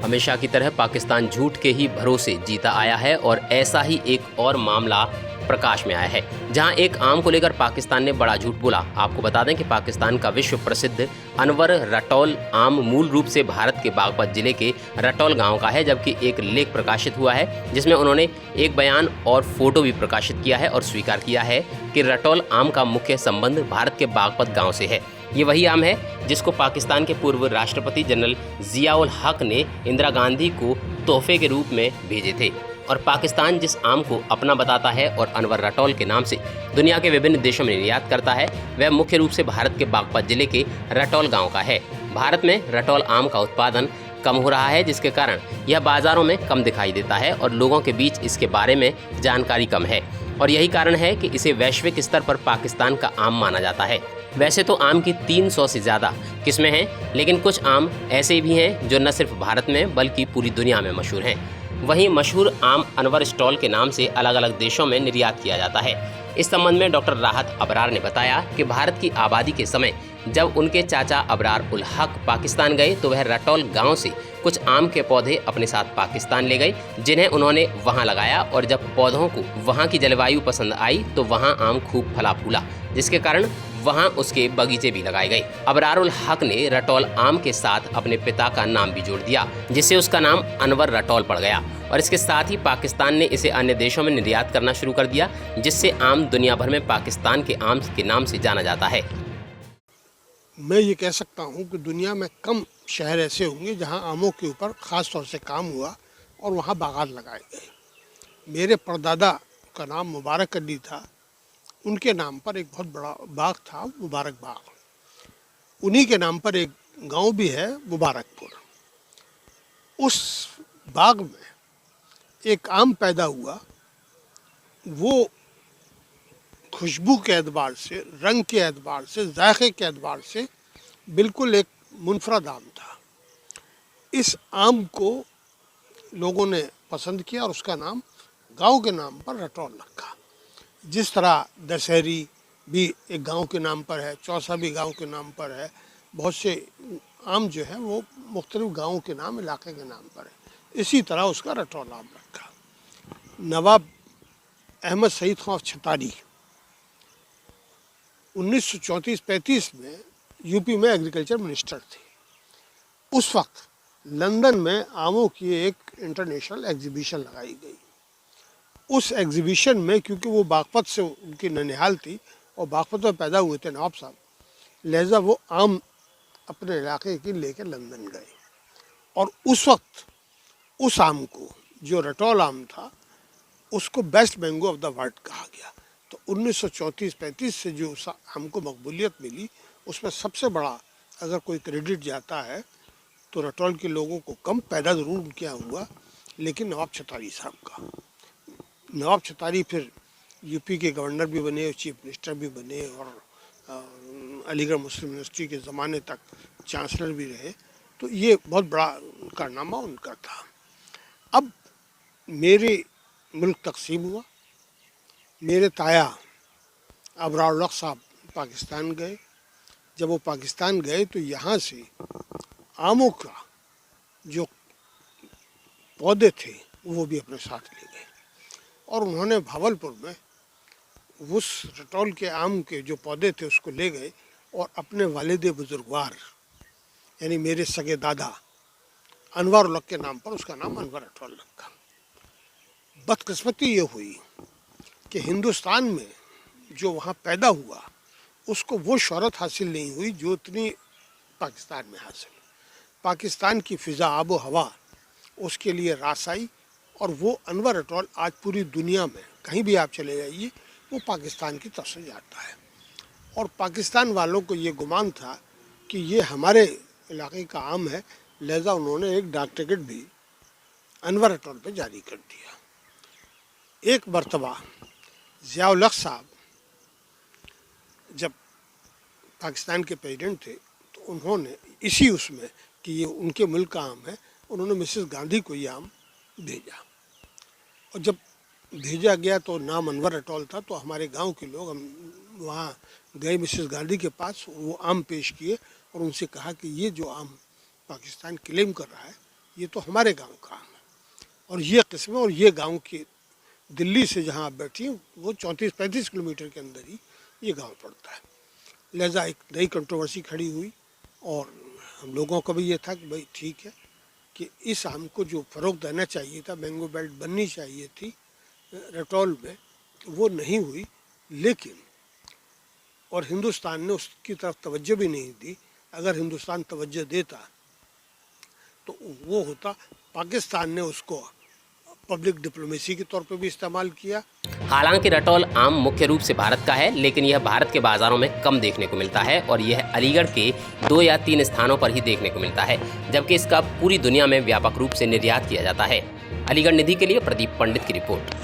हमेशा की तरह पाकिस्तान झूठ के ही भरोसे जीता आया है और ऐसा ही एक और मामला प्रकाश में आया है, जहां एक आम को लेकर पाकिस्तान ने बड़ा झूठ बोला। आपको बता दें कि पाकिस्तान का विश्व प्रसिद्ध अनवर रटौल आम मूल रूप से भारत के बागपत जिले के रटौल गांव का है, जबकि एक लेख प्रकाशित हुआ है जिसमें उन्होंने एक बयान और फोटो भी प्रकाशित किया है और स्वीकार किया है कि रटौल आम का मुख्य संबंध भारत के बागपत गाँव से है। ये वही आम है जिसको पाकिस्तान के पूर्व राष्ट्रपति जनरल जियाउल हक ने इंदिरा गांधी को तोहफे के रूप में भेजे थे। और पाकिस्तान जिस आम को अपना बताता है और अनवर रटौल के नाम से दुनिया के विभिन्न देशों में निर्यात करता है, वह मुख्य रूप से भारत के बागपत जिले के रटौल गांव का है। भारत में रटौल आम का उत्पादन कम हो रहा है, जिसके कारण यह बाजारों में कम दिखाई देता है और लोगों के बीच इसके बारे में जानकारी कम है। और यही कारण है कि इसे वैश्विक स्तर पर पाकिस्तान का आम माना जाता है। वैसे तो आम की 300 से ज़्यादा किस्में हैं, लेकिन कुछ आम ऐसे भी हैं जो न सिर्फ भारत में बल्कि पूरी दुनिया में मशहूर हैं। वहीं मशहूर आम अनवर स्टॉल के नाम से अलग अलग देशों में निर्यात किया जाता है। इस संबंध में डॉक्टर राहत अबरार ने बताया कि भारत की आबादी के समय जब उनके चाचा अबरार उल हक पाकिस्तान गए तो वह रटौल गांव से कुछ आम के पौधे अपने साथ पाकिस्तान ले गए, जिन्हें उन्होंने वहां लगाया। और जब पौधों को वहां की जलवायु पसंद आई तो वहां आम खूब फला फूला, जिसके कारण वहां उसके बगीचे भी लगाए गए। अबरार उल हक ने रटौल आम के साथ अपने पिता का नाम भी जोड़ दिया, जिससे उसका नाम अनवर रटौल पड़ गया। और इसके साथ ही पाकिस्तान ने इसे अन्य देशों में निर्यात करना शुरू कर दिया, जिससे आम दुनिया भर में पाकिस्तान के आम के नाम से जाना जाता है। मैं ये कह सकता हूँ कि दुनिया में कम शहर ऐसे होंगे जहाँ आमों के ऊपर ख़ास तौर से काम हुआ और वहाँ बागात लगाए गए। मेरे परदादा का नाम मुबारक अली था, उनके नाम पर एक बहुत बड़ा बाग था, मुबारक बाग। उन्हीं के नाम पर एक गांव भी है, मुबारकपुर। उस बाग में एक आम पैदा हुआ, वो खुशबू के एतबार से, रंग के एतबार से, जायके के एतबार से बिल्कुल एक मुनफरद आम था। इस आम को लोगों ने पसंद किया और उसका नाम गांव के नाम पर रटौल रखा। जिस तरह दशहरी भी एक गांव के नाम पर है, चौसा भी गांव के नाम पर है, बहुत से आम जो है वो मुख्तलिफ गाँवों के नाम, इलाके के नाम पर है। इसी तरह उसका रटौल आम रखा। नवाब अहमद सईद खां छतारी 1934-35 में यूपी में एग्रीकल्चर मिनिस्टर थे। उस वक्त लंदन में आमों की एक इंटरनेशनल एग्जीबिशन लगाई गई। उस एग्जीबिशन में, क्योंकि वो बागपत से उनकी ननिहाल थी और बागपत में पैदा हुए थे नवाब साहब, लिहाजा वो आम अपने इलाके की लेकर लंदन गए। और उस वक्त उस आम को, जो रटौल आम था, उसको best mango of the world कहा गया। तो 1934-35 से जो उस आम को मकबूलियत मिली, उसमें सबसे बड़ा अगर कोई क्रेडिट जाता है तो रटौल के लोगों को कम, पैदा ज़रूर उनके यहाँ हुआ, लेकिन नवाब छतारी साहब का। नवाब छतारी फिर यूपी के गवर्नर भी बने, चीफ मिनिस्टर भी बने और अलीगढ़ मुस्लिम यूनिवर्सिटी के ज़माने तक चांसलर भी रहे। तो ये बहुत बड़ा कारनामा उनका था। अब मेरे मुल्क तकसीम हुआ। मेरे ताया अबरार उल हक साहब पाकिस्तान गए। जब वो पाकिस्तान गए तो यहाँ से आमों का जो पौधे थे वो भी अपने साथ ले गए और उन्होंने भावलपुर में उस रटौल के आम के जो पौधे थे उसको ले गए और अपने वालिद बुजुर्गवार यानी मेरे सगे दादा अनवर उल हक के नाम पर उसका नाम अनवर रटौल रखा। बदकिस्मती ये हुई कि हिंदुस्तान में जो वहाँ पैदा हुआ उसको वो शोहरत हासिल नहीं हुई जो इतनी पाकिस्तान में हासिल। पाकिस्तान की फ़िज़ा, आबो हवा उसके लिए रास आई और वो अनवर रटौल आज पूरी दुनिया में कहीं भी आप चले जाइए वो पाकिस्तान की तरफ से जाता है। और पाकिस्तान वालों को ये गुमान था कि ये हमारे इलाके का आम है, लिहाजा उन्होंने एक डाक टिकट भी अनवर रटौल पे जारी कर दिया। एक मरतबा ज़ियाउल हक साहब जब पाकिस्तान के प्रेसिडेंट थे तो उन्होंने इसी उसमें कि ये उनके मुल्क का आम है, उन्होंने मिसेस गांधी को ये आम भेजा। और जब भेजा गया तो नाम अनवर रटौल था। तो हमारे गांव के लोग, हम वहाँ गए मिसेस गांधी के पास, वो आम पेश किए और उनसे कहा कि ये जो आम पाकिस्तान क्लेम कर रहा है ये तो हमारे गांव का आम है और ये किस्में, और ये गांव की दिल्ली से जहां आप बैठी हैं वो 34-35 किलोमीटर के अंदर ही ये गांव पड़ता है। लिहाजा एक नई कंट्रोवर्सी खड़ी हुई और हम लोगों का भी ये था कि भाई ठीक है कि इस आम को जो फ़रोग देना चाहिए था, मैंगो बेल्ट बननी चाहिए थी रटौल में, वो नहीं हुई। लेकिन और हिंदुस्तान ने उसकी तरफ तवज्जो भी नहीं दी। अगर हिंदुस्तान तवज्जो देता तो वो होता, पाकिस्तान ने उसको पब्लिक डिप्लोमेसी के तौर पे भी इस्तेमाल किया। हालांकि रटौल आम मुख्य रूप से भारत का है, लेकिन यह भारत के बाजारों में कम देखने को मिलता है और यह अलीगढ़ के 2 या 3 स्थानों पर ही देखने को मिलता है, जबकि इसका पूरी दुनिया में व्यापक रूप से निर्यात किया जाता है। अलीगढ़ निधि के लिए प्रदीप पंडित की रिपोर्ट।